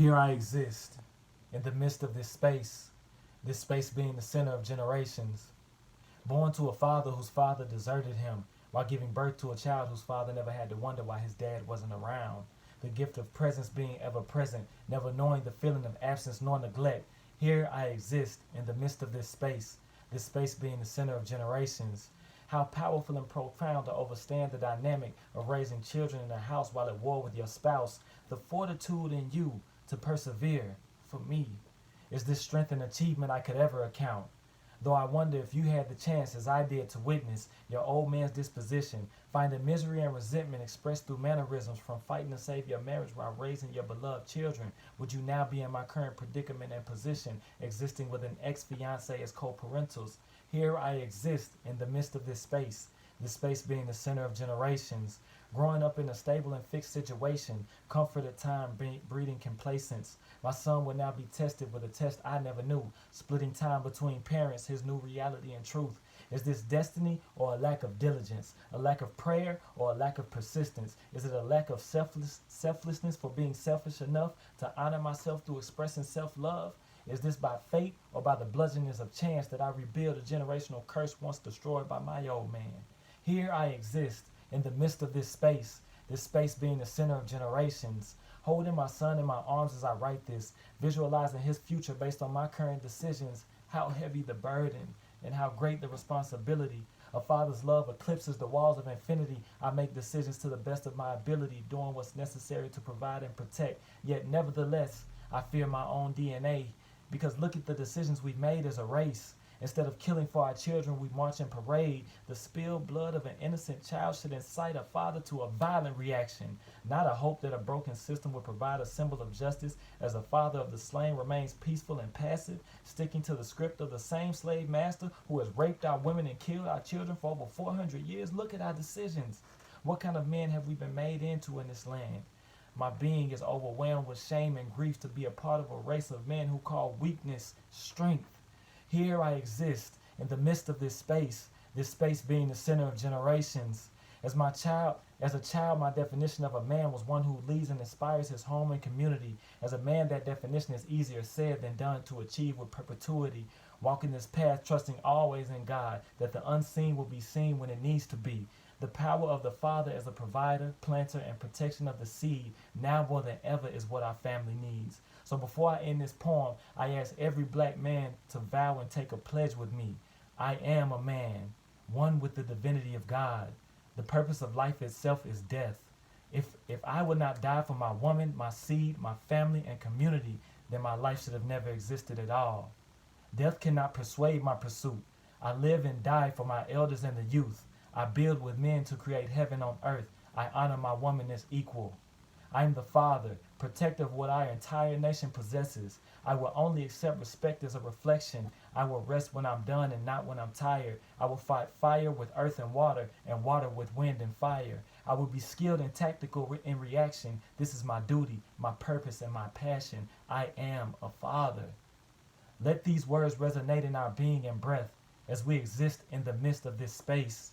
Here I exist, in the midst of this space being the center of generations. Born to a father whose father deserted him, while giving birth to a child whose father never had to wonder why his dad wasn't around. The gift of presence being ever present, never knowing the feeling of absence nor neglect. Here I exist, in the midst of this space being the center of generations. How powerful and profound to overstand the dynamic of raising children in a house while at war with your spouse. The fortitude in you to persevere, for me, is this strength and achievement I could ever account. Though I wonder if you had the chance, as I did, to witness your old man's disposition, finding misery and resentment expressed through mannerisms from fighting to save your marriage while raising your beloved children, would you now be in my current predicament and position, existing with an ex-fiancé as co-parentals? Here I exist in the midst of this space being the center of generations. Growing up in a stable and fixed situation, comfort at time breeding complacence. My son will now be tested with a test I never knew, splitting time between parents, his new reality and truth. Is this destiny or a lack of diligence, a lack of prayer or a lack of persistence? Is it a lack of selflessness for being selfish enough to honor myself through expressing self-love? Is this by fate or by the bludgeonings of chance that I rebuild a generational curse once destroyed by my old man? Here I exist, in the midst of this space being the center of generations, holding my son in my arms as I write this, visualizing his future based on my current decisions, how heavy the burden and how great the responsibility. A father's love eclipses the walls of infinity. I make decisions to the best of my ability, doing what's necessary to provide and protect, yet nevertheless, I fear my own DNA, because look at the decisions we've made as a race. Instead of killing for our children, we march and parade. The spilled blood of an innocent child should incite a father to a violent reaction, not a hope that a broken system will provide a symbol of justice as the father of the slain remains peaceful and passive, sticking to the script of the same slave master who has raped our women and killed our children for over 400 years. Look at our decisions. What kind of men have we been made into in this land? My being is overwhelmed with shame and grief to be a part of a race of men who call weakness strength. Here I exist in the midst of this space being the center of generations. As a child, my definition of a man was one who leads and inspires his home and community. As a man, that definition is easier said than done to achieve with perpetuity. Walking this path, trusting always in God, that the unseen will be seen when it needs to be. The power of the Father as a provider, planter, and protection of the seed, now more than ever, is what our family needs. So before I end this poem, I ask every black man to vow and take a pledge with me. I am a man, one with the divinity of God. The purpose of life itself is death. If I would not die for my woman, my seed, my family, and community, then my life should have never existed at all. Death cannot persuade my pursuit. I live and die for my elders and the youth. I build with men to create heaven on earth. I honor my woman as equal. I am the father, protector of what our entire nation possesses. I will only accept respect as a reflection. I will rest when I'm done and not when I'm tired. I will fight fire with earth and water with wind and fire. I will be skilled and tactical in reaction. This is my duty, my purpose, and my passion. I am a father. Let these words resonate in our being and breath as we exist in the midst of this space.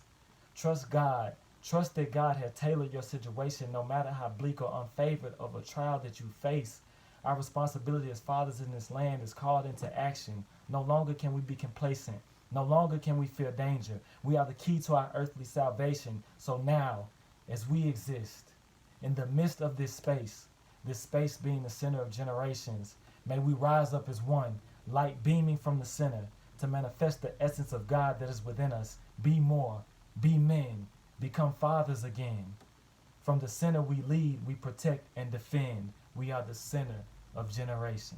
Trust God. Trust that God has tailored your situation, no matter how bleak or unfavored of a trial that you face. Our responsibility as fathers in this land is called into action. No longer can we be complacent. No longer can we fear danger. We are the key to our earthly salvation. So now, as we exist in the midst of this space being the center of generations, may we rise up as one, light beaming from the center, to manifest the essence of God that is within us. Be more, be men, become fathers again. From the center we lead, we protect and defend. We are the center of generations.